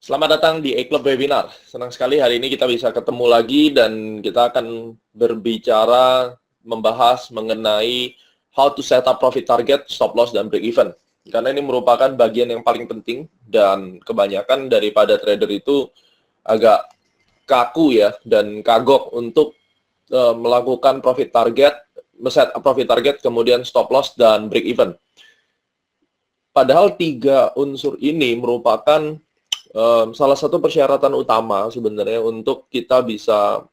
Selamat datang di A-Club Webinar. Senang sekali hari ini kita bisa ketemu lagi dan kita akan berbicara membahas mengenai how to set up profit target, stop loss, dan break even. Karena ini merupakan bagian yang paling penting dan kebanyakan daripada trader itu agak kaku ya dan kagok untuk melakukan profit target, set up profit target, kemudian stop loss, dan break even. Padahal tiga unsur ini merupakan salah satu persyaratan utama sebenarnya untuk kita bisa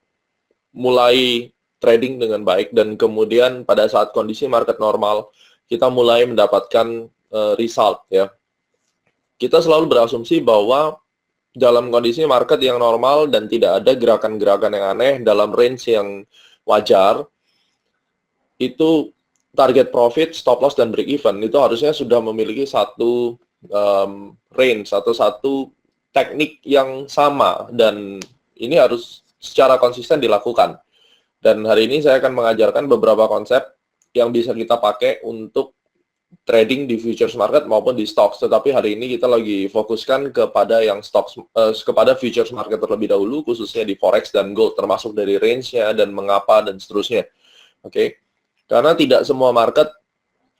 mulai trading dengan baik dan kemudian pada saat kondisi market normal kita mulai mendapatkan result ya. Kita selalu berasumsi bahwa dalam kondisi market yang normal dan tidak ada gerakan-gerakan yang aneh dalam range yang wajar, itu target profit, stop loss, dan break even itu harusnya sudah memiliki satu range atau satu teknik yang sama dan ini harus secara konsisten dilakukan. Dan hari ini saya akan mengajarkan beberapa konsep yang bisa kita pakai untuk trading di futures market maupun di stocks. Tetapi hari ini kita lagi fokuskan kepada yang stocks, kepada futures market terlebih dahulu, khususnya di forex dan gold, termasuk dari range-nya dan mengapa dan seterusnya. Oke, karena tidak semua market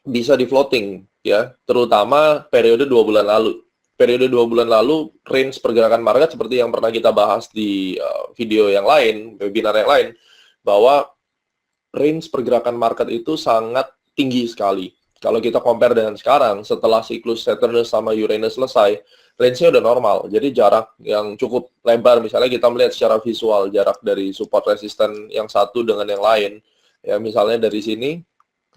bisa di floating ya, terutama periode 2 bulan lalu. Periode 2 bulan lalu, range pergerakan market seperti yang pernah kita bahas di video yang lain, webinar yang lain, bahwa range pergerakan market itu sangat tinggi sekali. Kalau kita compare dengan sekarang, setelah siklus Saturnus sama Uranus selesai, range-nya udah normal. Jadi jarak yang cukup lebar, misalnya kita melihat secara visual, jarak dari support resisten yang satu dengan yang lain, ya misalnya dari sini,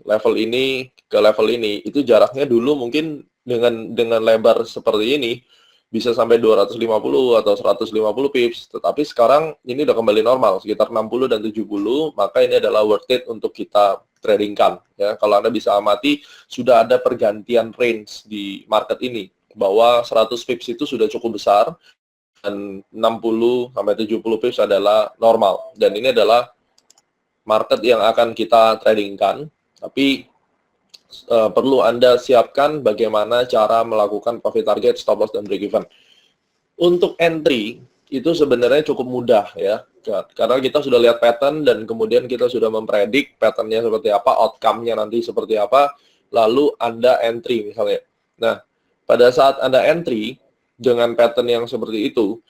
level ini ke level ini, itu jaraknya dulu mungkin dengan lebar seperti ini bisa sampai 250 atau 150 pips, tetapi sekarang ini udah kembali normal sekitar 60 dan 70, maka ini adalah worth it untuk kita tradingkan ya. Kalau Anda bisa amati sudah ada pergantian range di market ini bahwa 100 pips itu sudah cukup besar dan 60 sampai 70 pips adalah normal dan ini adalah market yang akan kita tradingkan, tapi perlu Anda siapkan bagaimana cara melakukan profit target, stop loss, dan break even. Untuk entry, itu sebenarnya cukup mudah ya, karena kita sudah lihat pattern dan kemudian kita sudah mempredik patternnya seperti apa, outcome-nya nanti seperti apa, lalu Anda entry misalnya. Nah, pada saat Anda entry dengan pattern yang seperti itu,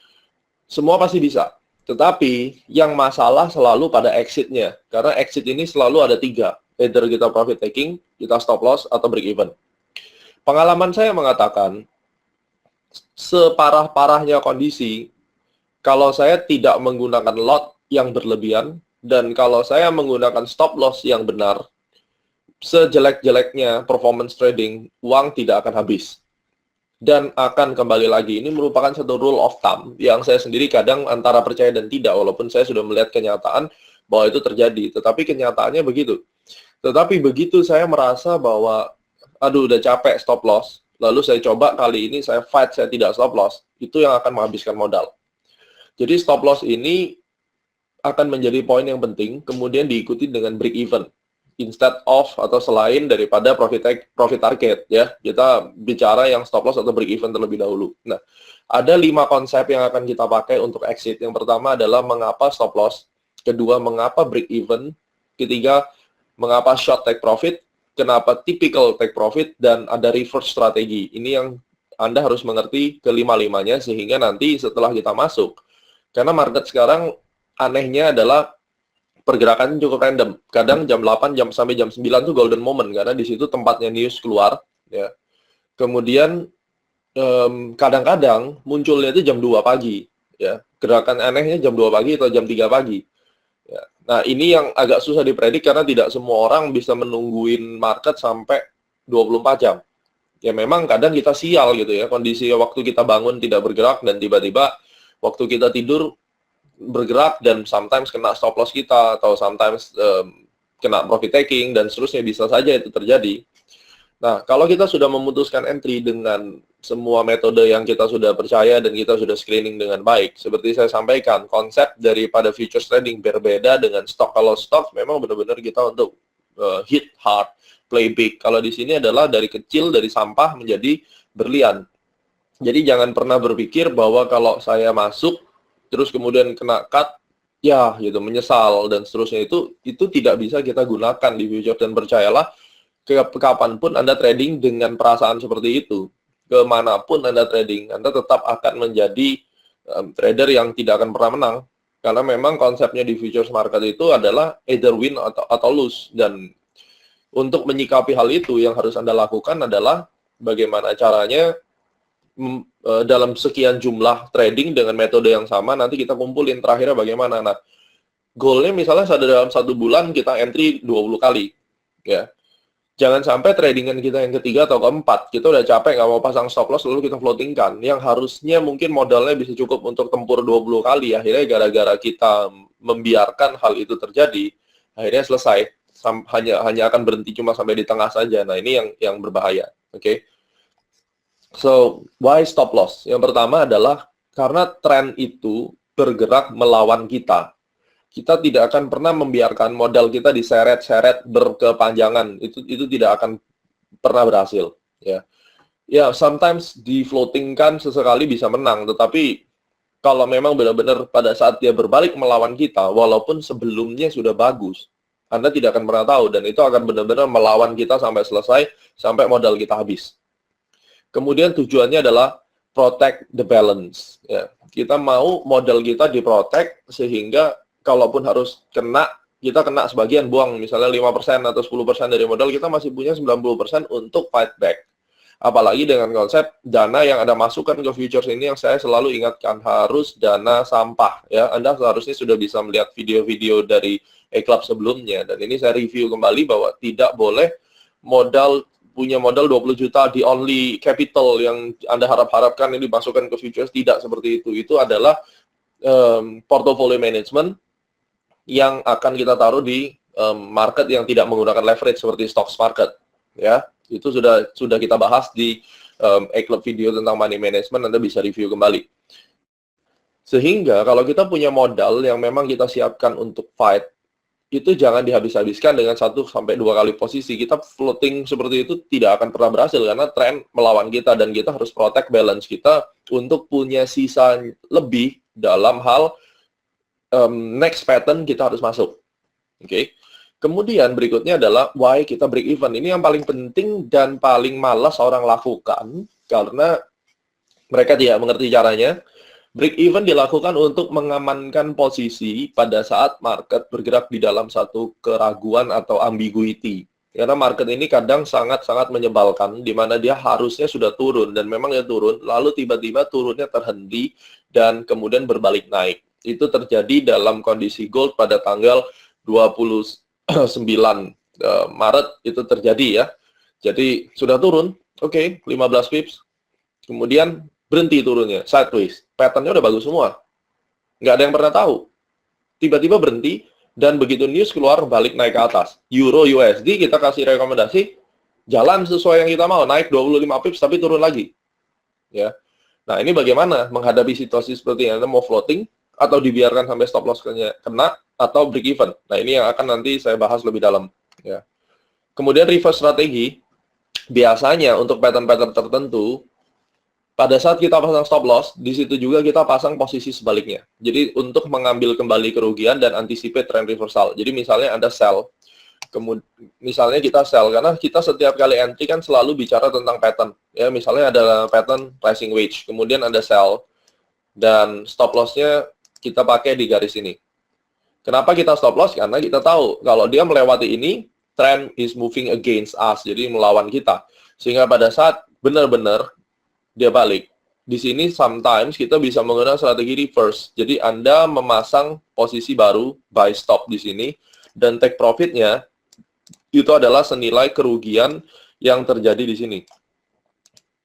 semua pasti bisa. Tetapi yang masalah selalu pada exit-nya, karena exit ini selalu ada tiga. Either kita profit taking, kita stop loss, atau break even. Pengalaman saya mengatakan, separah-parahnya kondisi, kalau saya tidak menggunakan lot yang berlebihan, dan kalau saya menggunakan stop loss yang benar, sejelek-jeleknya performance trading, uang tidak akan habis. Dan akan kembali lagi, ini merupakan satu rule of thumb yang saya sendiri kadang antara percaya dan tidak, walaupun saya sudah melihat kenyataan bahwa itu terjadi, tetapi kenyataannya begitu. Tetapi begitu saya merasa bahwa, aduh udah capek stop loss, lalu saya coba kali ini saya fight, saya tidak stop loss, itu yang akan menghabiskan modal. Jadi stop loss ini akan menjadi poin yang penting, kemudian diikuti dengan break even. Instead of atau selain daripada profit target ya, kita bicara yang stop loss atau break even terlebih dahulu. Nah, ada 5 konsep yang akan kita pakai untuk exit. Yang pertama adalah mengapa stop loss, kedua mengapa break even, ketiga mengapa short take profit, kenapa typical take profit, dan ada reverse strategi. Ini yang Anda harus mengerti kelima-limanya sehingga nanti setelah kita masuk, karena market sekarang anehnya adalah pergerakan cukup random. Kadang jam 8 sampai jam 9 tuh golden moment karena di situ tempatnya news keluar ya. Kemudian kadang-kadang munculnya itu jam 2 pagi ya. Gerakan anehnya jam 2 pagi atau jam 3 pagi. Ya. Nah, ini yang agak susah dipredik karena tidak semua orang bisa menungguin market sampai 24 jam. Ya memang kadang kita sial gitu ya, kondisi waktu kita bangun tidak bergerak dan tiba-tiba waktu kita tidur bergerak dan sometimes kena stop loss kita atau sometimes kena profit taking dan seterusnya, bisa saja itu terjadi. Nah, kalau kita sudah memutuskan entry dengan semua metode yang kita sudah percaya dan kita sudah screening dengan baik, seperti saya sampaikan, konsep daripada futures trading berbeda dengan stock. Kalau stock memang benar-benar kita untuk hit hard, play big. Kalau di sini adalah dari kecil, dari sampah menjadi berlian. Jadi jangan pernah berpikir bahwa kalau saya masuk terus kemudian kena cut, ya gitu menyesal dan seterusnya, itu tidak bisa kita gunakan di future. Dan percayalah, kapanpun Anda trading dengan perasaan seperti itu, kemanapun Anda trading, Anda tetap akan menjadi trader yang tidak akan pernah menang. Karena memang konsepnya di futures market itu adalah either win atau lose. Dan untuk menyikapi hal itu, yang harus Anda lakukan adalah bagaimana caranya dalam sekian jumlah trading dengan metode yang sama, nanti kita kumpulin terakhirnya bagaimana. Nah, goalnya misalnya dalam 1 bulan kita entry 20 kali. Ya. Jangan sampai tradingan kita yang ketiga atau keempat, kita udah capek, nggak mau pasang stop loss, lalu kita floatingkan. Yang harusnya mungkin modalnya bisa cukup untuk tempur 20 kali, akhirnya gara-gara kita membiarkan hal itu terjadi, akhirnya selesai. Hanya akan berhenti cuma sampai di tengah saja. Nah, ini yang berbahaya. Oke. Okay? So, why stop loss? Yang pertama adalah karena tren itu bergerak melawan kita. Kita tidak akan pernah membiarkan modal kita diseret-seret berkepanjangan. Itu tidak akan pernah berhasil. Ya, sometimes di floatingkan sesekali bisa menang, tetapi kalau memang benar-benar pada saat dia berbalik melawan kita, walaupun sebelumnya sudah bagus, Anda tidak akan pernah tahu, dan itu akan benar-benar melawan kita sampai selesai, sampai modal kita habis. Kemudian tujuannya adalah protect the balance. Ya. Kita mau modal kita diprotect sehingga kalaupun harus kena, kita kena sebagian, buang misalnya 5% atau 10% dari modal, kita masih punya 90% untuk fight back. Apalagi dengan konsep dana yang Anda masukkan ke futures ini, yang saya selalu ingatkan, harus dana sampah. Ya. Anda seharusnya sudah bisa melihat video-video dari E-Club sebelumnya, dan ini saya review kembali bahwa tidak boleh punya modal 20 juta di only capital yang Anda harap-harapkan ini dimasukkan ke futures. Tidak seperti itu. Itu adalah portfolio management yang akan kita taruh di market yang tidak menggunakan leverage seperti stocks market. Ya, itu sudah kita bahas di E-Club video tentang money management. Anda bisa review kembali. Sehingga kalau kita punya modal yang memang kita siapkan untuk fight, itu jangan dihabis-habiskan dengan 1-2 kali posisi. Kita floating seperti itu tidak akan pernah berhasil karena tren melawan kita, dan kita harus protect balance kita untuk punya sisa lebih dalam hal next pattern kita harus masuk. Oke. Okay? Kemudian berikutnya adalah why kita break even. Ini yang paling penting dan paling malas orang lakukan karena mereka tidak mengerti caranya. Break even dilakukan untuk mengamankan posisi pada saat market bergerak di dalam satu keraguan atau ambiguity. Karena market ini kadang sangat-sangat menyebalkan, di mana dia harusnya sudah turun, dan memang dia turun, lalu tiba-tiba turunnya terhenti, dan kemudian berbalik naik. Itu terjadi dalam kondisi gold pada tanggal 29 Maret, itu terjadi ya. Jadi sudah turun, oke, 15 pips, kemudian berhenti turunnya, sideways. Patternnya udah bagus semua. Nggak ada yang pernah tahu. Tiba-tiba berhenti, dan begitu news keluar, balik naik ke atas. Euro USD, kita kasih rekomendasi, jalan sesuai yang kita mau, naik 25 pips, tapi turun lagi. Ya. Nah, ini bagaimana menghadapi situasi seperti ini? Anda mau floating, atau dibiarkan sampai stop loss kena, atau break even. Nah, ini yang akan nanti saya bahas lebih dalam. Ya. Kemudian reverse strategi, biasanya untuk pattern-pattern tertentu, pada saat kita pasang stop loss, di situ juga kita pasang posisi sebaliknya. Jadi untuk mengambil kembali kerugian dan anticipate trend reversal. Jadi misalnya Anda sell, misalnya kita sell, karena kita setiap kali entry kan selalu bicara tentang pattern. Ya, misalnya ada pattern pricing wedge, kemudian Anda sell, dan stop loss-nya kita pakai di garis ini. Kenapa kita stop loss? Karena kita tahu kalau dia melewati ini, trend is moving against us, jadi melawan kita. Sehingga pada saat benar-benar dia balik, di sini sometimes kita bisa menggunakan strategi reverse. Jadi Anda memasang posisi baru, buy stop di sini, dan take profitnya itu adalah senilai kerugian yang terjadi di sini.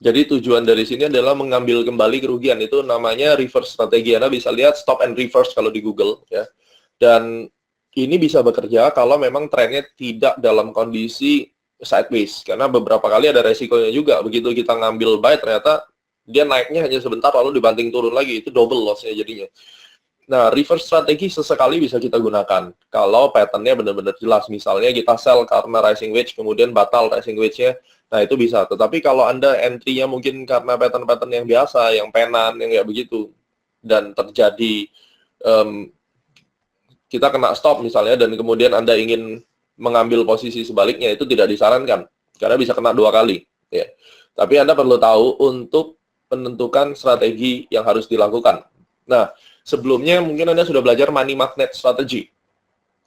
Jadi tujuan dari sini adalah mengambil kembali kerugian. Itu namanya reverse strategi. Anda bisa lihat stop and reverse kalau di Google, ya. Dan ini bisa bekerja kalau memang trennya tidak dalam kondisi sideways, karena beberapa kali ada resikonya juga. Begitu kita ngambil buy, ternyata dia naiknya hanya sebentar lalu dibanting turun lagi, itu double loss-nya jadinya. Nah, reverse strategi sesekali bisa kita gunakan kalau pattern-nya benar-benar jelas. Misalnya kita sell karena rising wedge, kemudian batal rising wedge-nya, nah itu bisa. Tetapi kalau Anda entry-nya mungkin karena pattern-pattern yang biasa, yang penan, yang nggak begitu, dan terjadi kita kena stop misalnya, dan kemudian Anda ingin mengambil posisi sebaliknya, itu tidak disarankan, karena bisa kena 2 kali. Ya. Tapi Anda perlu tahu untuk menentukan strategi yang harus dilakukan. Nah, sebelumnya mungkin Anda sudah belajar money magnet strategy.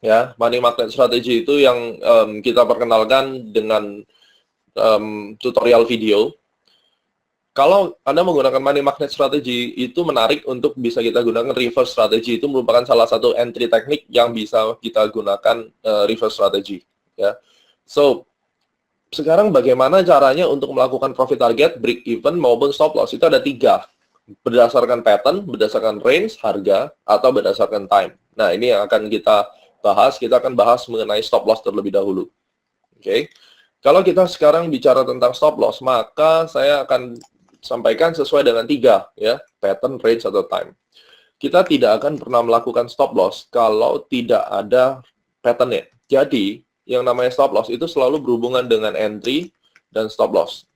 Ya, money magnet strategy itu yang kita perkenalkan dengan tutorial video. Kalau Anda menggunakan money magnet strategy, itu menarik untuk bisa kita gunakan reverse strategy. Itu merupakan salah satu entry teknik yang bisa kita gunakan reverse strategy. Ya. So, sekarang bagaimana caranya untuk melakukan profit target, break even, maupun stop loss? Itu ada 3. Berdasarkan pattern, berdasarkan range, harga, atau berdasarkan time. Nah, ini yang akan kita bahas. Kita akan bahas mengenai stop loss terlebih dahulu. Oke. Kalau kita sekarang bicara tentang stop loss, maka saya akan sampaikan sesuai dengan 3, ya, pattern, range, atau time. Kita tidak akan pernah melakukan stop loss kalau tidak ada pattern-nya. Jadi, yang namanya stop loss itu selalu berhubungan dengan entry dan stop loss.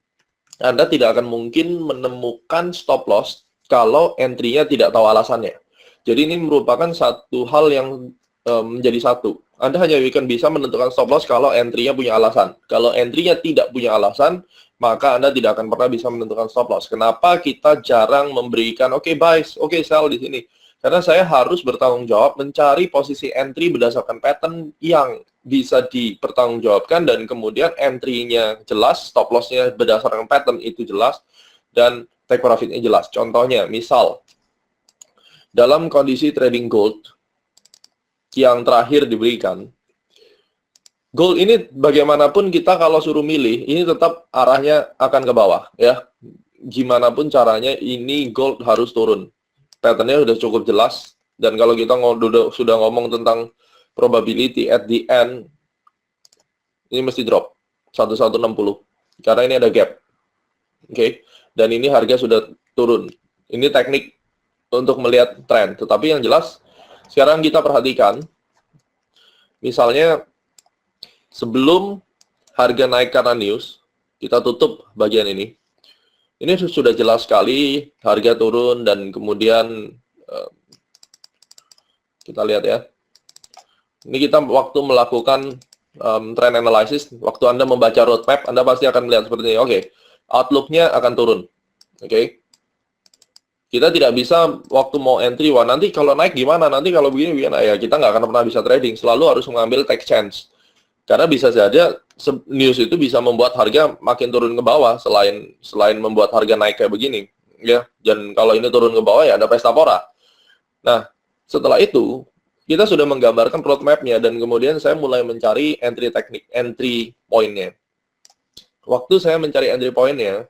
Anda tidak akan mungkin menemukan stop loss kalau entry-nya tidak tahu alasannya. Jadi ini merupakan satu hal yang menjadi satu. Anda hanya akan bisa menentukan stop loss kalau entry-nya punya alasan. Kalau entry-nya tidak punya alasan, maka Anda tidak akan pernah bisa menentukan stop loss. Kenapa kita jarang memberikan, oke, buy, oke, sell di sini? Karena saya harus bertanggung jawab mencari posisi entry berdasarkan pattern yang bisa dipertanggungjawabkan, dan kemudian entry-nya jelas, stop loss-nya berdasarkan pattern itu jelas, dan take profit-nya jelas. Contohnya, misal, dalam kondisi trading gold yang terakhir diberikan, gold ini bagaimanapun kita kalau suruh milih, ini tetap arahnya akan ke bawah, ya. Gimana pun caranya, ini gold harus turun. Pattern-nya sudah cukup jelas, dan kalau kita sudah ngomong tentang probability at the end, ini mesti drop 1160 karena ini ada gap. Oke. Dan ini harga sudah turun. Ini teknik untuk melihat tren. Tetapi yang jelas sekarang kita perhatikan, misalnya sebelum harga naik karena news, kita tutup bagian ini. Ini sudah jelas sekali harga turun, dan kemudian kita lihat ya. Ini kita waktu melakukan trend analysis, waktu Anda membaca roadmap, Anda pasti akan melihat seperti ini. Oke, outlook-nya akan turun. Oke. Kita tidak bisa waktu mau entry, wah nanti kalau naik gimana, nanti kalau begini, ya kita nggak akan pernah bisa trading. Selalu harus mengambil take chance. Karena bisa saja news itu bisa membuat harga makin turun ke bawah, selain membuat harga naik kayak begini. Ya, dan kalau ini turun ke bawah, ya ada pesta pora. Nah, setelah itu, kita sudah menggambarkan roadmap-nya, dan kemudian saya mulai mencari entry point-nya. Waktu saya mencari entry point-nya,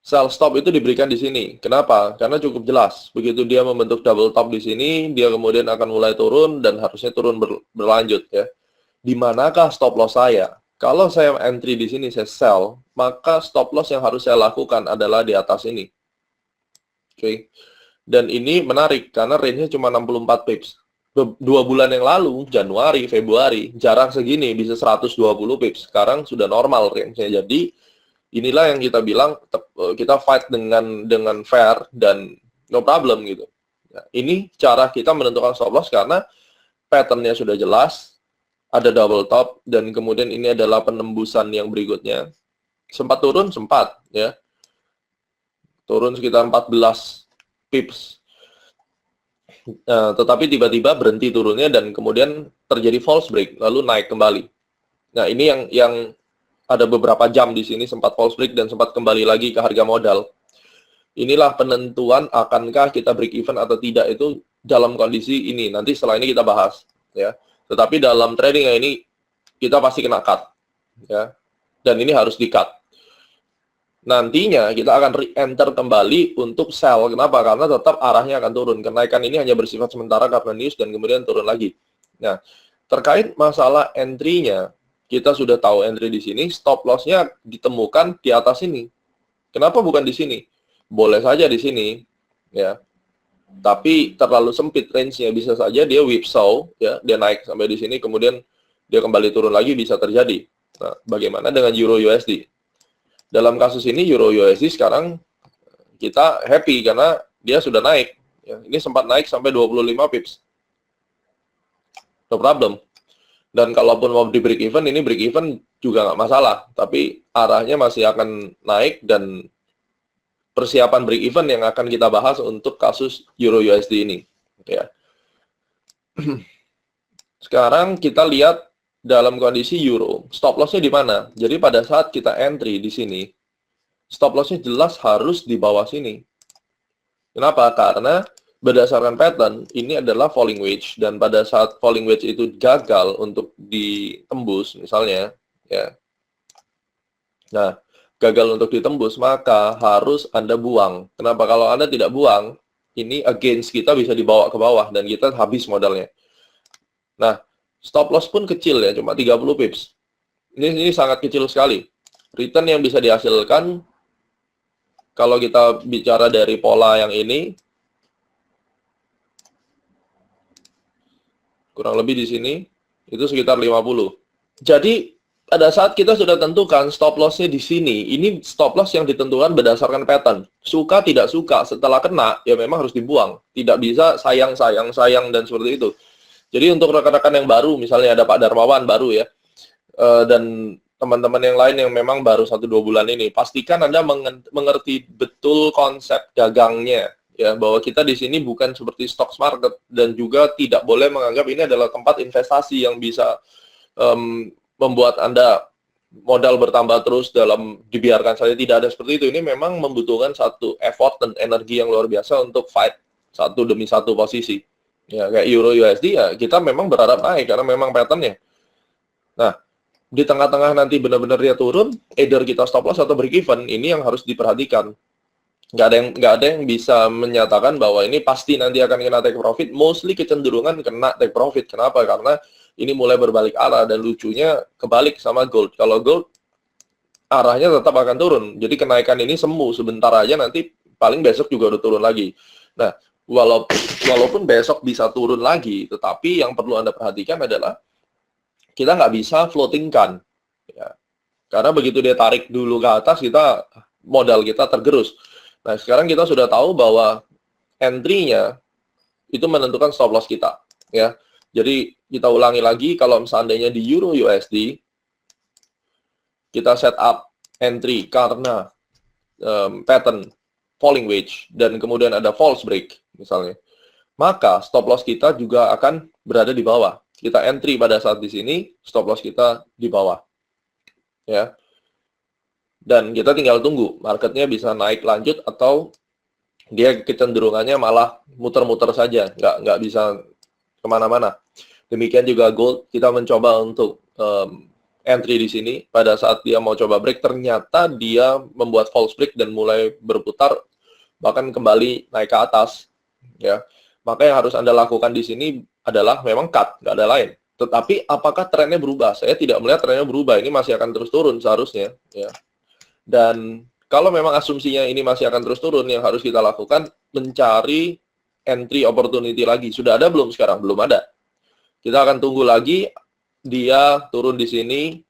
sell stop itu diberikan di sini. Kenapa? Karena cukup jelas. Begitu dia membentuk double top di sini, dia kemudian akan mulai turun, dan harusnya turun berlanjut, ya. Di manakah stop loss saya? Kalau saya entry di sini, saya sell, maka stop loss yang harus saya lakukan adalah di atas ini. Oke. Dan ini menarik, karena range-nya cuma 64 pips. 2 bulan yang lalu, Januari, Februari, jarang segini, bisa 120 pips. Sekarang sudah normal range-nya. Jadi, inilah yang kita bilang, kita fight dengan fair, dan no problem gitu. Nah, ini cara kita menentukan stop loss, karena pattern-nya sudah jelas, ada double top, dan kemudian ini adalah penembusan yang berikutnya. Sempat turun? Sempat, ya. Turun sekitar 14 pips. Tetapi tiba-tiba berhenti turunnya, dan kemudian terjadi false break, lalu naik kembali. Nah, ini yang ada beberapa jam di sini sempat false break dan sempat kembali lagi ke harga modal. Inilah penentuan akankah kita break even atau tidak, itu dalam kondisi ini. Nanti setelah ini kita bahas, ya. Tetapi dalam trading ini kita pasti kena cut, ya. Dan ini harus di-cut. Nantinya kita akan re-enter kembali untuk sell. Kenapa? Karena tetap arahnya akan turun. Kenaikan ini hanya bersifat sementara karena news, dan kemudian turun lagi. Nah, terkait masalah entry-nya, kita sudah tahu entry di sini, stop loss-nya ditemukan di atas ini. Kenapa bukan di sini? Boleh saja di sini, ya. tapi terlalu sempit range-nya, bisa saja dia whipsaw, ya, dia naik sampai di sini, kemudian dia kembali turun lagi, bisa terjadi. Nah, bagaimana dengan Euro USD? Dalam kasus ini Euro USD sekarang kita happy karena dia sudah naik. Ya, ini sempat naik sampai 25 pips. No problem. Dan kalaupun mau di break even, ini break even juga nggak masalah. Tapi arahnya masih akan naik dan persiapan break even yang akan kita bahas untuk kasus Euro USD ini. Ya. Sekarang kita lihat dalam kondisi Euro, stop loss-nya di mana? Jadi pada saat kita entry di sini, stop loss-nya jelas harus di bawah sini. Kenapa? Karena berdasarkan pattern, ini adalah falling wedge, dan pada saat falling wedge itu gagal untuk ditembus, misalnya, ya. Nah, gagal untuk ditembus, maka harus Anda buang. Kenapa? Kalau Anda tidak buang, ini against kita bisa dibawa ke bawah, dan kita habis modalnya. Nah, stop loss pun kecil ya, cuma 30 pips. Ini sangat kecil sekali. Return yang bisa dihasilkan, kalau kita bicara dari pola yang ini, kurang lebih di sini, itu sekitar 50. Jadi, pada saat kita sudah tentukan stop loss-nya di sini, ini stop loss yang ditentukan berdasarkan pattern. Suka tidak suka, setelah kena, ya memang harus dibuang. Tidak bisa sayang, dan seperti itu. Jadi untuk rekan-rekan yang baru, misalnya ada Pak Darmawan baru ya, dan teman-teman yang lain yang memang baru 1-2 bulan ini, pastikan Anda mengerti betul konsep dagangnya, ya, bahwa kita di sini bukan seperti stock market, dan juga tidak boleh menganggap ini adalah tempat investasi yang bisa membuat Anda modal bertambah terus dalam dibiarkan saja. Tidak ada seperti itu. Ini memang membutuhkan satu effort dan energi yang luar biasa untuk fight satu demi satu posisi. Ya, kayak Euro USD ya, kita memang berharap naik karena memang pattern-nya. Nah, di tengah-tengah nanti benar-benar dia turun, either kita stop loss atau break even, ini yang harus diperhatikan. Nggak ada yang bisa menyatakan bahwa ini pasti nanti akan kena take profit. Mostly kecenderungan kena take profit. Kenapa? Karena ini mulai berbalik arah, dan lucunya kebalik sama gold. Kalau gold, arahnya tetap akan turun. Jadi kenaikan ini semu sebentar aja, nanti paling besok juga udah turun lagi. Nah, walaupun besok bisa turun lagi, tetapi yang perlu Anda perhatikan adalah kita nggak bisa floatingkan. Ya. Karena begitu dia tarik dulu ke atas, modal kita tergerus. Nah, sekarang kita sudah tahu bahwa entry-nya itu menentukan stop loss kita. Ya. Jadi kita ulangi lagi, kalau seandainya di Euro USD, kita set up entry karena pattern falling wedge, dan kemudian ada false break, misalnya, maka stop loss kita juga akan berada di bawah. Kita entry pada saat di sini, stop loss kita di bawah. Ya. Dan kita tinggal tunggu, marketnya bisa naik lanjut, atau dia kecenderungannya malah muter-muter saja, nggak bisa kemana-mana. Demikian juga gold, kita mencoba untuk entry di sini. Pada saat dia mau coba break, ternyata dia membuat false break dan mulai berputar, bahkan kembali naik ke atas. Ya, maka yang harus Anda lakukan di sini adalah memang cut, nggak ada lain. Tetapi apakah trennya berubah? Saya tidak melihat trennya berubah. Ini masih akan terus turun seharusnya. Ya. Dan kalau memang asumsinya ini masih akan terus turun, yang harus kita lakukan mencari entry opportunity lagi. Sudah ada belum sekarang? Belum ada. Kita akan tunggu lagi dia turun di sini.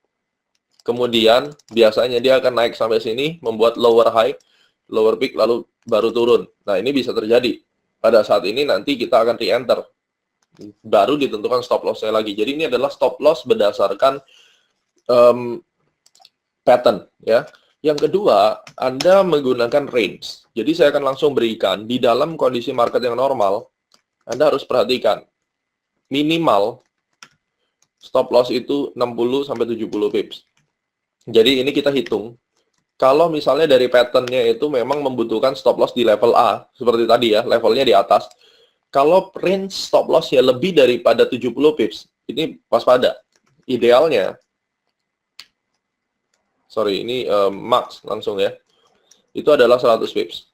Kemudian biasanya dia akan naik sampai sini, membuat lower high, lower peak, lalu baru turun. Nah, ini bisa terjadi. Pada saat ini nanti kita akan re-enter. Baru ditentukan stop loss-nya lagi. Jadi ini adalah stop loss berdasarkan pattern. Ya. Yang kedua, Anda menggunakan range. Jadi saya akan langsung berikan, di dalam kondisi market yang normal, Anda harus perhatikan, minimal stop loss itu 60-70 pips. Jadi ini kita hitung. Kalau misalnya dari pattern-nya itu memang membutuhkan stop loss di level A, seperti tadi ya, levelnya di atas. Kalau range stop loss-nya lebih daripada 70 pips, ini waspada. Idealnya, ini max langsung ya, itu adalah 100 pips.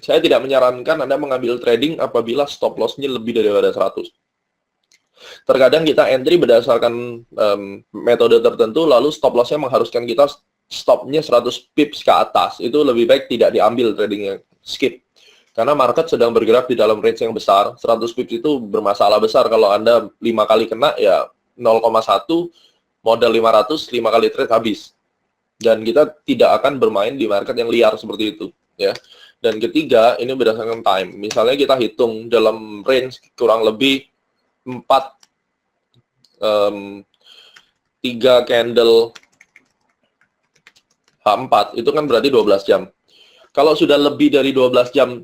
Saya tidak menyarankan Anda mengambil trading apabila stop loss-nya lebih daripada 100. Terkadang kita entry berdasarkan metode tertentu, lalu stop loss-nya mengharuskan kita stopnya 100 pips ke atas. Itu lebih baik tidak diambil tradingnya, skip. Karena market sedang bergerak di dalam range yang besar. 100 pips itu bermasalah besar kalau Anda 5 kali kena, ya 0,1 modal 500, 5 kali trade habis. Dan kita tidak akan bermain di market yang liar seperti itu, ya. Dan ketiga, ini berdasarkan time. Misalnya kita hitung dalam range kurang lebih 4 3 candle H4 itu kan berarti 12 jam. Kalau sudah lebih dari 12 jam,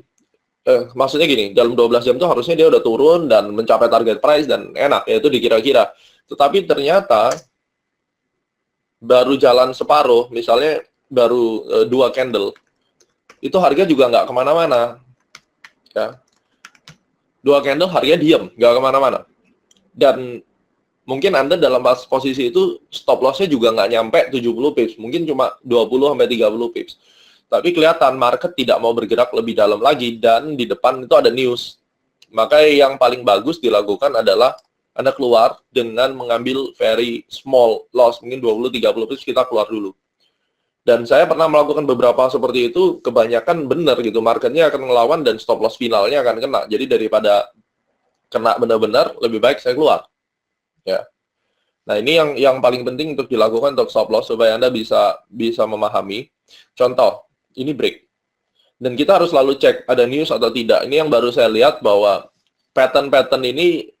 maksudnya gini, dalam 12 jam itu harusnya dia udah turun dan mencapai target price dan enak, yaitu dikira-kira. Tetapi ternyata baru jalan separuh, misalnya baru 2 candle, itu harga juga nggak kemana-mana. Ya. 2 candle harganya diam, nggak kemana-mana. Dan mungkin Anda dalam posisi itu stop loss-nya juga nggak nyampe 70 pips, mungkin cuma 20-30 pips. Tapi kelihatan market tidak mau bergerak lebih dalam lagi, dan di depan itu ada news. Maka yang paling bagus dilakukan adalah Anda keluar dengan mengambil very small loss, mungkin 20-30 pips kita keluar dulu. Dan saya pernah melakukan beberapa seperti itu, kebanyakan benar gitu, marketnya akan ngelawan dan stop loss finalnya akan kena. Jadi daripada kena benar-benar, lebih baik saya keluar. Ya. Nah, ini yang paling penting untuk dilakukan untuk stop loss supaya Anda bisa memahami. Contoh, ini break. Dan kita harus selalu cek ada news atau tidak. Ini yang baru saya lihat bahwa pattern-pattern ini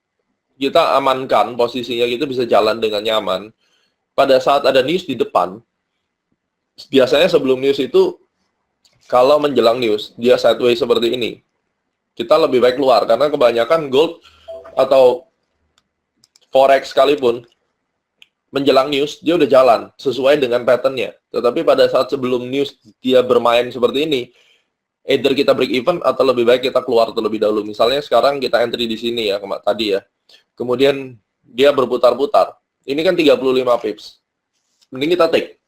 kita amankan posisinya, kita bisa jalan dengan nyaman. Pada saat ada news di depan, biasanya sebelum news itu, kalau menjelang news, dia sideways seperti ini. Kita lebih baik keluar, karena kebanyakan gold atau forex sekalipun, menjelang news, dia udah jalan sesuai dengan pattern-nya. Tetapi pada saat sebelum news dia bermain seperti ini, either kita break even atau lebih baik kita keluar terlebih dahulu. Misalnya sekarang kita entry di sini ya, tadi ya. Kemudian dia berputar-putar. Ini kan 35 pips. Mending kita take.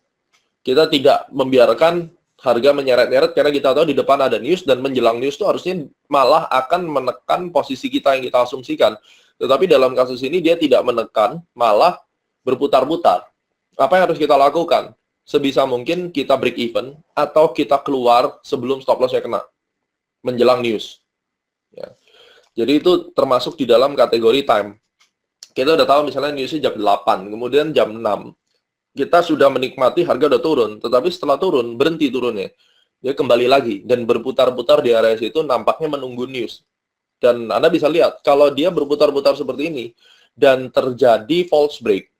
Kita tidak membiarkan harga menyeret-nyeret karena kita tahu di depan ada news, dan menjelang news itu harusnya malah akan menekan posisi kita yang kita asumsikan. Tetapi dalam kasus ini dia tidak menekan, malah berputar-putar. Apa yang harus kita lakukan? Sebisa mungkin kita break even atau kita keluar sebelum stop loss-nya kena menjelang news. Ya. Jadi itu termasuk di dalam kategori time. Kita udah tahu misalnya newsnya jam 8, kemudian jam 6. Kita sudah menikmati harga udah turun, tetapi setelah turun, berhenti turunnya. Dia kembali lagi dan berputar-putar di area situ, nampaknya menunggu news. Dan Anda bisa lihat, kalau dia berputar-putar seperti ini, dan terjadi false break,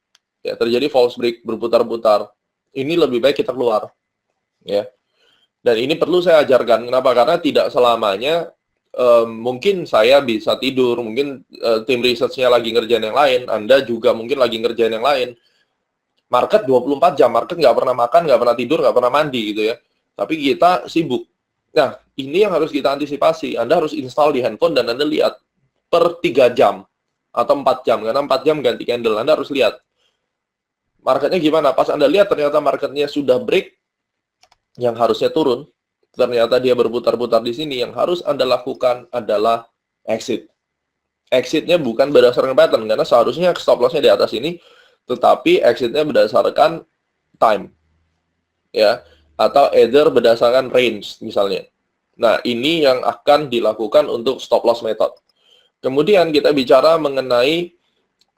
ya, terjadi false break berputar-putar, ini lebih baik kita keluar, ya. Dan ini perlu saya ajarkan. Kenapa? Karena tidak selamanya mungkin saya bisa tidur, mungkin tim research-nya lagi ngerjain yang lain, Anda juga mungkin lagi ngerjain yang lain. Market 24 jam, market nggak pernah makan, nggak pernah tidur, nggak pernah mandi gitu ya. Tapi kita sibuk. Nah, ini yang harus kita antisipasi. Anda harus install di handphone dan Anda lihat per 3 jam atau 4 jam, karena 4 jam ganti candle. Anda harus lihat marketnya gimana. Pas Anda lihat ternyata marketnya sudah break, yang harusnya turun, ternyata dia berputar-putar di sini, yang harus Anda lakukan adalah exit. Exitnya bukan berdasarkan pattern, karena seharusnya stop loss-nya di atas ini, tetapi exitnya berdasarkan time, ya, atau either berdasarkan range misalnya. Nah, ini yang akan dilakukan untuk stop loss method. Kemudian kita bicara mengenai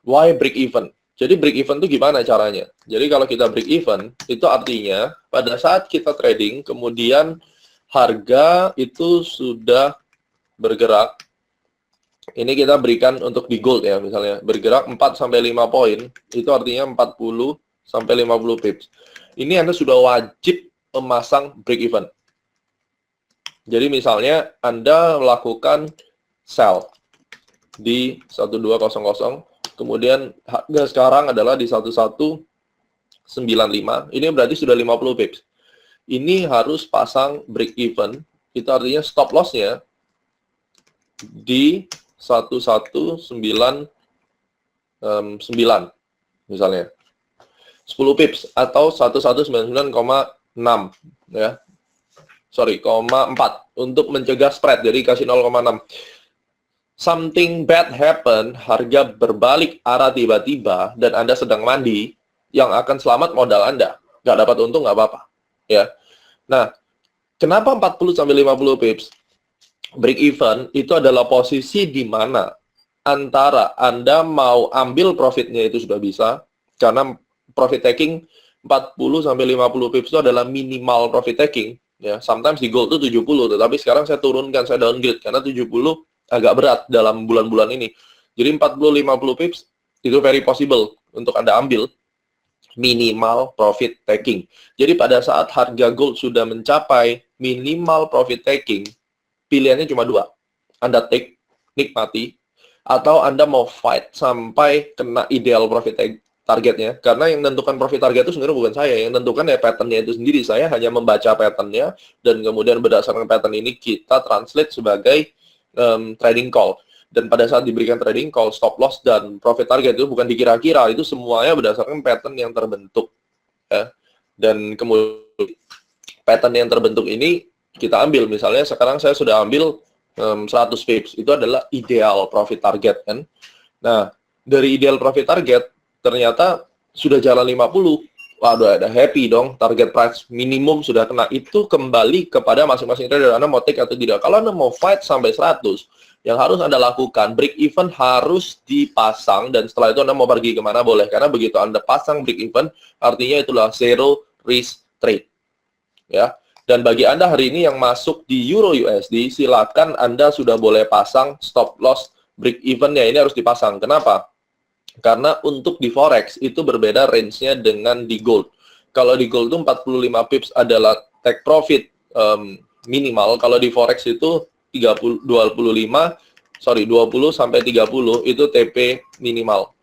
why break even. Jadi break even itu gimana caranya? Jadi kalau kita break even, itu artinya pada saat kita trading, kemudian harga itu sudah bergerak. Ini kita berikan untuk di gold ya, misalnya bergerak 4-5 poin, itu artinya 40-50 pips. Ini Anda sudah wajib memasang break even. Jadi misalnya Anda melakukan sell di 1200, kemudian harga sekarang adalah di 1195, ini berarti sudah 50 pips. Ini harus pasang break even, itu artinya stop loss-nya di 1199 misalnya 10 pips atau 1199,6 ya. Sorry, 0,4 untuk mencegah spread, jadi kasih 0,6. Something bad happen, harga berbalik arah tiba-tiba dan Anda sedang mandi, yang akan selamat modal Anda. Nggak dapat untung nggak apa-apa, ya. Nah, kenapa 40-50 pips? break even itu adalah posisi di mana antara Anda mau ambil profitnya itu sudah bisa, karena profit taking 40 sampai 50 pips itu adalah minimal profit taking, ya. Sometimes di gold itu 70, tetapi sekarang saya turunkan, saya downgrade karena 70 agak berat dalam bulan-bulan ini. Jadi 40-50 pips itu very possible untuk Anda ambil minimal profit taking. Jadi pada saat harga gold sudah mencapai minimal profit taking, pilihannya cuma dua. Anda take, nikmati, atau Anda mau fight sampai kena ideal profit targetnya. Karena yang menentukan profit target itu sebenarnya bukan saya, yang menentukan ya patternnya itu sendiri. Saya hanya membaca patternnya, dan kemudian berdasarkan pattern ini kita translate sebagai trading call. Dan pada saat diberikan trading call, stop loss dan profit target itu bukan dikira-kira, itu semuanya berdasarkan pattern yang terbentuk, ya. Dan kemudian pattern yang terbentuk ini kita ambil, misalnya sekarang saya sudah ambil 100 pips, itu adalah ideal profit target, kan. Nah, dari ideal profit target ternyata sudah jalan 50. Waduh, ada happy dong, target price minimum sudah kena. Itu kembali kepada masing-masing trader, Anda mau take atau tidak. Kalau Anda mau fight sampai 100, yang harus Anda lakukan, break even harus dipasang, dan setelah itu Anda mau pergi kemana boleh, karena begitu Anda pasang break even, artinya itulah zero risk trade, ya. Dan bagi Anda hari ini yang masuk di Euro USD, silakan Anda sudah boleh pasang stop loss break even-nya. Ini harus dipasang. Kenapa? Karena untuk di Forex itu berbeda range-nya dengan di gold. Kalau di gold itu 45 pips adalah take profit minimal. Kalau di Forex itu 20 sampai 30 itu TP minimal.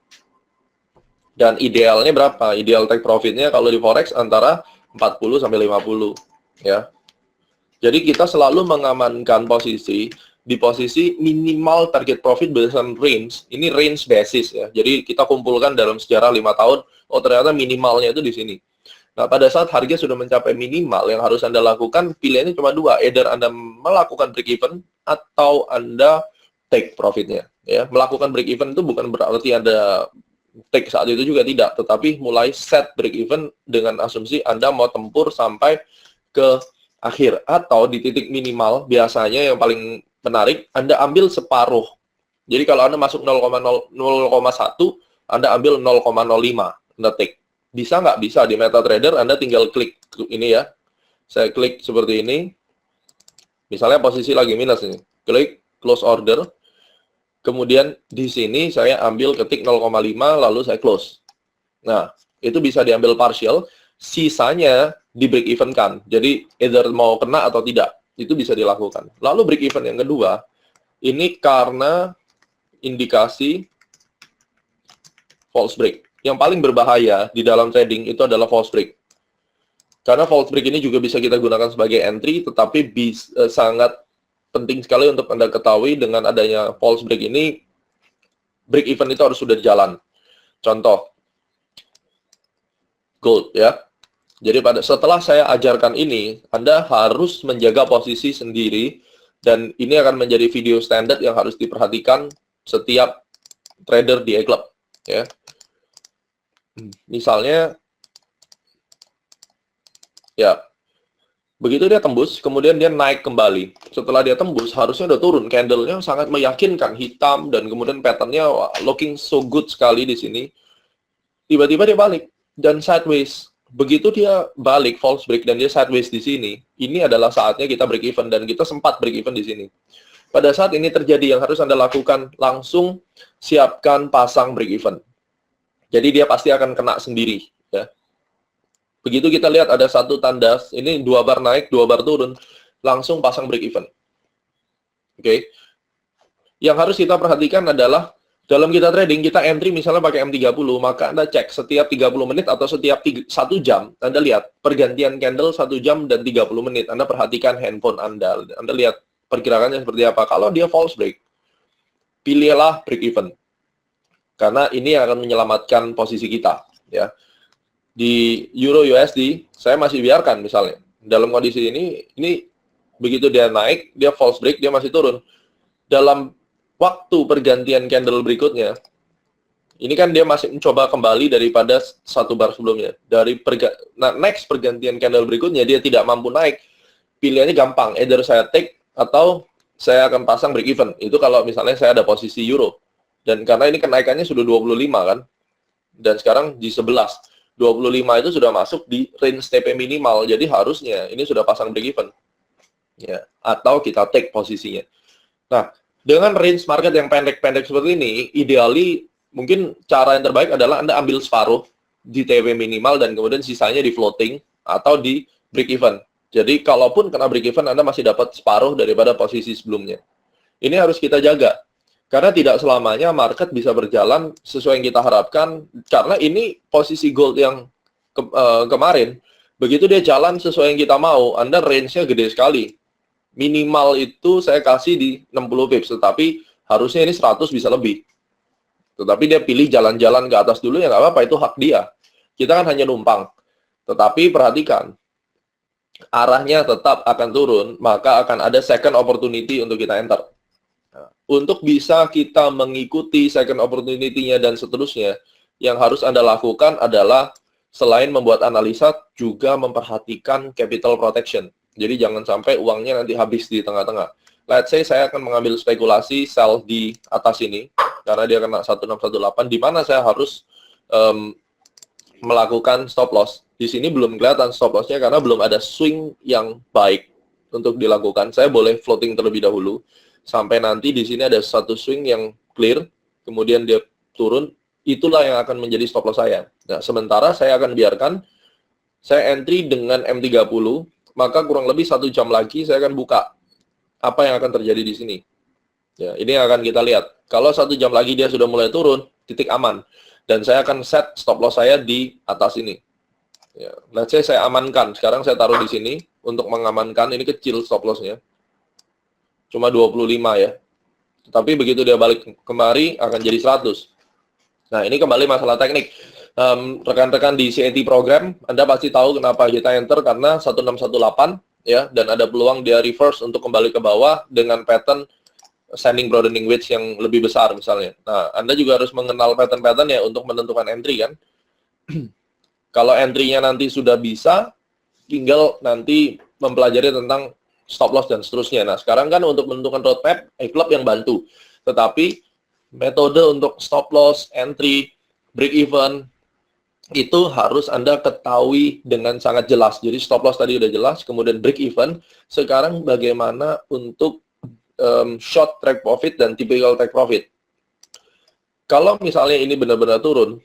Dan idealnya berapa? Ideal take profit-nya kalau di Forex antara 40 sampai 50. Ya, jadi kita selalu mengamankan posisi di posisi minimal target profit berdasarkan range. Ini range basis, ya. Jadi kita kumpulkan dalam sejarah 5 tahun, oh ternyata minimalnya itu di sini. Nah, pada saat harga sudah mencapai minimal, yang harus Anda lakukan pilihannya cuma dua, either Anda melakukan break even atau Anda take profitnya. Ya, melakukan break even itu bukan berarti Anda take saat itu juga, tidak, tetapi mulai set break even dengan asumsi Anda mau tempur sampai ke akhir, atau di titik minimal biasanya yang paling menarik Anda ambil separuh. Jadi kalau Anda masuk 0,1, Anda ambil 0,05, Anda take. Bisa nggak? Bisa. Di MetaTrader Anda tinggal klik ini, ya. Saya klik seperti ini. Misalnya posisi lagi minus ini. Klik close order. Kemudian di sini saya ambil ketik 0,5 lalu saya close. Nah, itu bisa diambil partial, sisanya di break even kan. Jadi either mau kena atau tidak, itu bisa dilakukan. Lalu break even yang kedua, ini karena indikasi false break. Yang paling berbahaya di dalam trading itu adalah false break. Karena false break ini juga bisa kita gunakan sebagai entry, tetapi sangat penting sekali untuk Anda ketahui dengan adanya false break ini, break even itu harus sudah jalan. Contoh, gold, ya. Jadi setelah saya ajarkan ini, Anda harus menjaga posisi sendiri, dan ini akan menjadi video standar yang harus diperhatikan setiap trader di eClub, ya. Misalnya, ya, begitu dia tembus, kemudian dia naik kembali. Setelah dia tembus, harusnya udah turun. Candle-nya sangat meyakinkan, hitam, dan kemudian pattern-nya looking so good sekali di sini. Tiba-tiba dia balik, dan sideways. Begitu dia balik false break dan dia sideways di sini, ini adalah saatnya kita break even, dan kita sempat break even di sini. Pada saat ini terjadi, yang harus Anda lakukan langsung siapkan pasang break even. Jadi dia pasti akan kena sendiri, ya. Begitu kita lihat ada satu tanda, ini 2 bar naik, 2 bar turun, langsung pasang break even. Oke. Yang harus kita perhatikan adalah dalam kita trading, kita entry misalnya pakai M30, maka Anda cek setiap 30 menit atau setiap 1 jam, Anda lihat pergantian candle 1 jam dan 30 menit. Anda perhatikan handphone Anda lihat pergerakannya seperti apa. Kalau dia false break, pilihlah break even. Karena ini akan menyelamatkan posisi kita, ya. Di Euro USD, saya masih biarkan misalnya. Dalam kondisi ini begitu dia naik, dia false break, dia masih turun. Dalam waktu pergantian candle berikutnya, ini kan dia masih mencoba kembali daripada 1 bar sebelumnya. Next pergantian candle berikutnya dia tidak mampu naik. Pilihannya gampang, either saya take atau saya akan pasang break even. Itu kalau misalnya saya ada posisi euro. Dan karena ini kenaikannya sudah 25 kan, dan sekarang di 11. 25 itu sudah masuk di range TP minimal, jadi harusnya ini sudah pasang break even. Ya, atau kita take posisinya. Nah, dengan range market yang pendek-pendek seperti ini, ideally mungkin cara yang terbaik adalah Anda ambil separuh di TP minimal dan kemudian sisanya di floating atau di break even. Jadi kalaupun kena break even, Anda masih dapat separuh daripada posisi sebelumnya. Ini harus kita jaga. Karena tidak selamanya market bisa berjalan sesuai yang kita harapkan. Karena ini posisi gold yang kemarin, begitu dia jalan sesuai yang kita mau, Anda range-nya gede sekali. Minimal itu saya kasih di 60 pips, tetapi harusnya ini 100 bisa lebih. Tetapi dia pilih jalan-jalan ke atas dulu, ya nggak apa-apa, itu hak dia. Kita kan hanya numpang. Tetapi perhatikan, arahnya tetap akan turun, maka akan ada second opportunity untuk kita enter. Untuk bisa kita mengikuti second opportunity-nya dan seterusnya, yang harus Anda lakukan adalah selain membuat analisa, juga memperhatikan capital protection. Jadi jangan sampai uangnya nanti habis di tengah-tengah. Let's say saya akan mengambil spekulasi sell di atas ini, karena dia kena 1618, di mana saya harus melakukan stop loss. Di sini belum kelihatan stop loss-nya karena belum ada swing yang baik untuk dilakukan. Saya boleh floating terlebih dahulu sampai nanti di sini ada satu swing yang clear, kemudian dia turun, itulah yang akan menjadi stop loss saya. Nah, sementara saya akan biarkan saya entry dengan M30, maka kurang lebih 1 jam lagi saya akan buka apa yang akan terjadi di sini. Ya, ini yang akan kita lihat. Kalau 1 jam lagi dia sudah mulai turun, titik aman. Dan saya akan set stop loss saya di atas ini. Ya, let's say saya amankan. Sekarang saya taruh di sini untuk mengamankan. Ini kecil stop loss-nya. Cuma 25 ya. Tapi begitu dia balik kemari akan jadi 100. Nah, ini kembali masalah teknik. Rekan-rekan di CAT program, Anda pasti tahu kenapa kita enter karena 1618 ya, dan ada peluang dia reverse untuk kembali ke bawah dengan pattern standing broadening wedge yang lebih besar misalnya. Nah, Anda juga harus mengenal pattern-pattern ya untuk menentukan entry kan. Kalau entry-nya nanti sudah bisa, tinggal nanti mempelajari tentang stop loss dan seterusnya. Nah, sekarang kan untuk menentukan roadmap, iClub yang bantu. Tetapi metode untuk stop loss, entry, break even, itu harus Anda ketahui dengan sangat jelas. Jadi stop loss tadi udah jelas, kemudian break even. Sekarang bagaimana untuk short take profit dan typical take profit. Kalau misalnya ini benar-benar turun,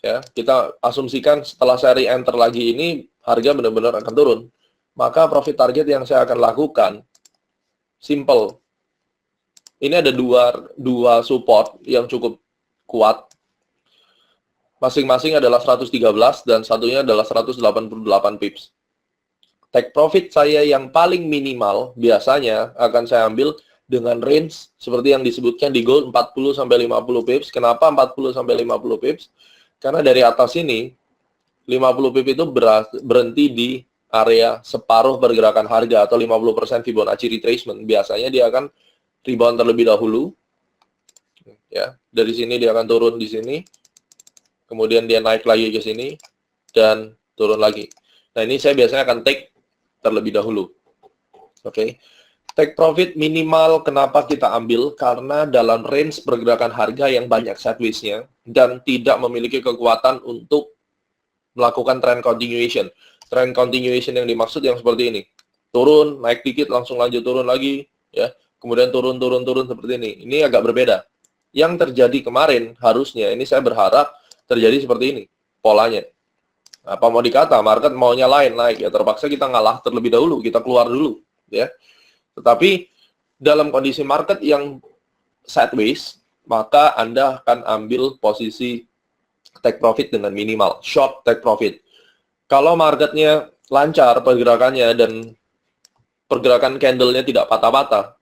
ya kita asumsikan setelah seri enter lagi ini harga benar-benar akan turun, maka profit target yang saya akan lakukan simple. Ini ada dua support yang cukup kuat. Masing-masing adalah 113 dan satunya adalah 188 pips. Take profit saya yang paling minimal biasanya akan saya ambil dengan range seperti yang disebutkan di gold 40 sampai 50 pips. Kenapa 40 sampai 50 pips? Karena dari atas ini 50 pips itu berhenti di area separuh pergerakan harga atau 50% Fibonacci retracement. Biasanya dia akan rebound terlebih dahulu. Ya, dari sini dia akan turun di sini. Kemudian dia naik lagi ke sini dan turun lagi. Nah, ini saya biasanya akan take terlebih dahulu. Oke. Take profit minimal kenapa kita ambil? Karena dalam range pergerakan harga yang banyak sideways-nya dan tidak memiliki kekuatan untuk melakukan trend continuation. Trend continuation yang dimaksud yang seperti ini. Turun, naik dikit, langsung lanjut turun lagi, ya. Kemudian turun seperti ini. Ini agak berbeda. Yang terjadi kemarin harusnya ini saya berharap terjadi seperti ini polanya. Apa mau dikata, market maunya lain naik ya, terpaksa kita ngalah terlebih dahulu, kita keluar dulu ya. Tetapi dalam kondisi market yang sideways, maka Anda akan ambil posisi take profit dengan minimal, short take profit. Kalau marketnya lancar pergerakannya dan pergerakan candle-nya tidak patah-patah,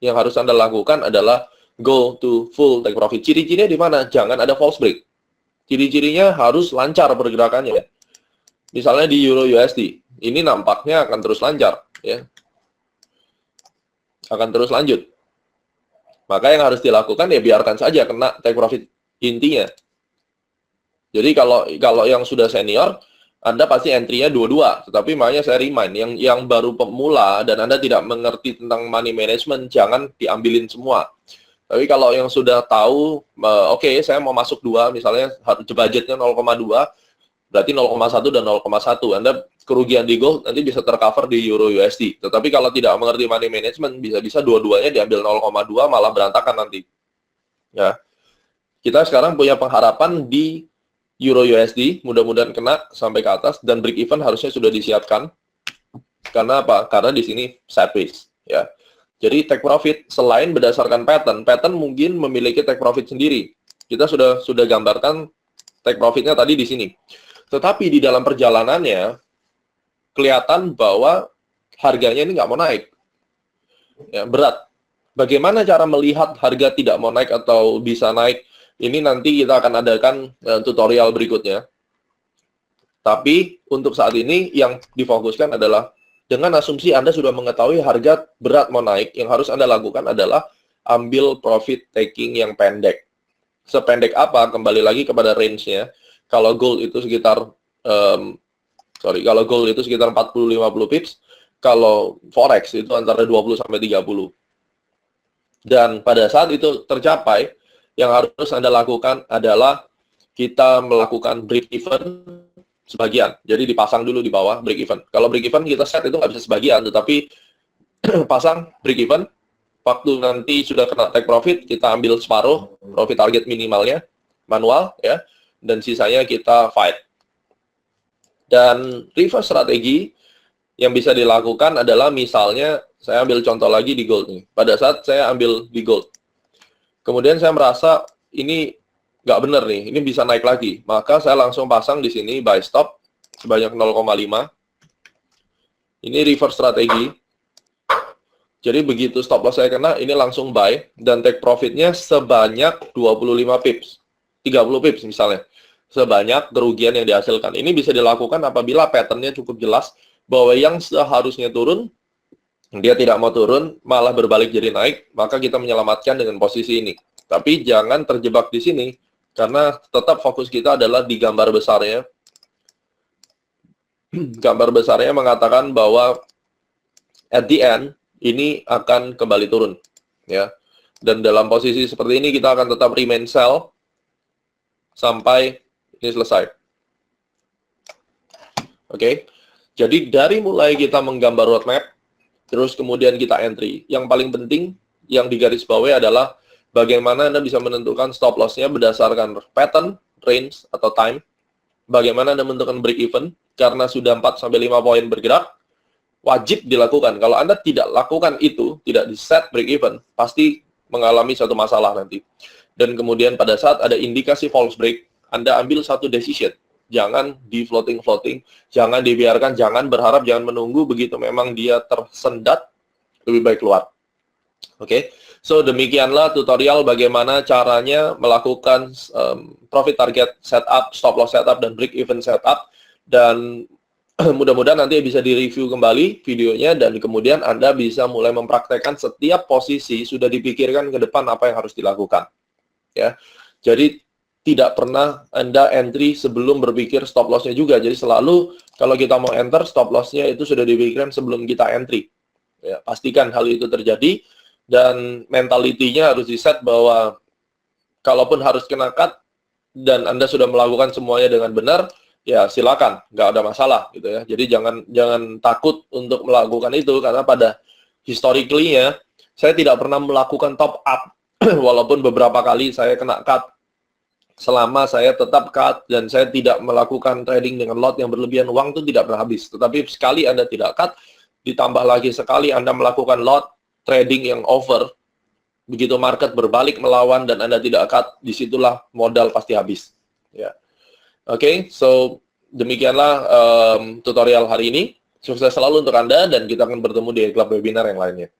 yang harus Anda lakukan adalah go to full take profit. Ciri-cirinya di mana? Jangan ada false break. Ciri-cirinya harus lancar pergerakannya. Misalnya di Euro USD, ini nampaknya akan terus lancar, ya. Akan terus lanjut. Maka yang harus dilakukan ya biarkan saja kena take profit intinya. Jadi kalau yang sudah senior, Anda pasti entry-nya dua-dua, tetapi makanya saya remind, yang baru pemula dan Anda tidak mengerti tentang money management, jangan diambilin semua. Tapi kalau yang sudah tahu, oke, saya mau masuk dua, misalnya budgetnya 0,2, berarti 0,1 dan 0,1. Anda kerugian di gold nanti bisa tercover di euro USD. Tetapi kalau tidak mengerti money management, bisa-bisa dua-duanya diambil 0,2 malah berantakan nanti. Ya. Kita sekarang punya pengharapan di euro USD, mudah-mudahan kena sampai ke atas, dan break even harusnya sudah disiapkan. Karena apa? Karena di sini sideways, ya. Jadi take profit selain berdasarkan pattern mungkin memiliki take profit sendiri. Kita sudah gambarkan take profitnya tadi di sini. Tetapi di dalam perjalanannya kelihatan bahwa harganya ini nggak mau naik, ya, berat. Bagaimana cara melihat harga tidak mau naik atau bisa naik? Ini nanti kita akan adakan tutorial berikutnya. Tapi untuk saat ini yang difokuskan adalah dengan asumsi Anda sudah mengetahui harga berat mau naik, yang harus Anda lakukan adalah ambil profit taking yang pendek. Sependek apa? Kembali lagi kepada range-nya. Kalau gold itu sekitar kalau gold itu sekitar 40-50 pips, kalau forex itu antara 20 sampai 30. Dan pada saat itu tercapai, yang harus Anda lakukan adalah kita melakukan break even sebagian. Jadi dipasang dulu di bawah break even. Kalau break even kita set itu nggak bisa sebagian, tetapi pasang break even. Waktu nanti sudah kena take profit, kita ambil separuh profit target minimalnya, manual, ya, dan sisanya kita fight. Dan reverse strategi yang bisa dilakukan adalah misalnya, saya ambil contoh lagi di gold nih. Pada saat saya ambil di gold, kemudian saya merasa ini nggak benar nih, ini bisa naik lagi. Maka saya langsung pasang di sini buy stop sebanyak 0,5. Ini reverse strategi. Jadi begitu stop loss saya kena, ini langsung buy dan take profitnya sebanyak 25 pips, 30 pips misalnya. Sebanyak kerugian yang dihasilkan. Ini bisa dilakukan apabila patternnya cukup jelas bahwa yang seharusnya turun, dia tidak mau turun, malah berbalik jadi naik, maka kita menyelamatkan dengan posisi ini. Tapi jangan terjebak di sini, karena tetap fokus kita adalah di gambar besarnya. Gambar besarnya mengatakan bahwa at the end, ini akan kembali turun. Ya. Dan dalam posisi seperti ini, kita akan tetap remain sell sampai ini selesai. Oke. Jadi dari mulai kita menggambar roadmap, terus kemudian kita entry. Yang paling penting yang digarisbawahi adalah bagaimana Anda bisa menentukan stop loss-nya berdasarkan pattern, range, atau time. Bagaimana Anda menentukan break even, karena sudah 4-5 poin bergerak, wajib dilakukan. Kalau Anda tidak lakukan itu, tidak di-set break even, pasti mengalami suatu masalah nanti. Dan kemudian pada saat ada indikasi false break, Anda ambil satu decision. Jangan di floating-floating, jangan dibiarkan, jangan berharap, jangan menunggu begitu memang dia tersendat, lebih baik keluar. Oke, so demikianlah tutorial bagaimana caranya melakukan profit target setup, stop loss setup, dan break even setup. Dan mudah-mudahan nanti bisa direview kembali videonya, dan kemudian Anda bisa mulai mempraktekkan setiap posisi sudah dipikirkan ke depan apa yang harus dilakukan. Ya, jadi tidak pernah Anda entry sebelum berpikir stop loss-nya juga. Jadi selalu kalau kita mau enter, stop loss-nya itu sudah dipikirkan sebelum kita entry. Ya, pastikan hal itu terjadi, dan mentalitinya harus di-set bahwa kalaupun harus kena cut dan Anda sudah melakukan semuanya dengan benar, ya silakan, nggak ada masalah gitu ya. Jadi jangan takut untuk melakukan itu, karena pada historically-nya saya tidak pernah melakukan top up walaupun beberapa kali saya kena cut. Selama saya tetap cut dan saya tidak melakukan trading dengan lot yang berlebihan, uang itu tidak pernah habis. Tetapi sekali Anda tidak cut, ditambah lagi sekali Anda melakukan lot trading yang over, begitu market berbalik melawan dan Anda tidak cut, disitulah modal pasti habis. Ya. Oke, so demikianlah tutorial hari ini. Sukses selalu untuk Anda, dan kita akan bertemu di klub webinar yang lainnya.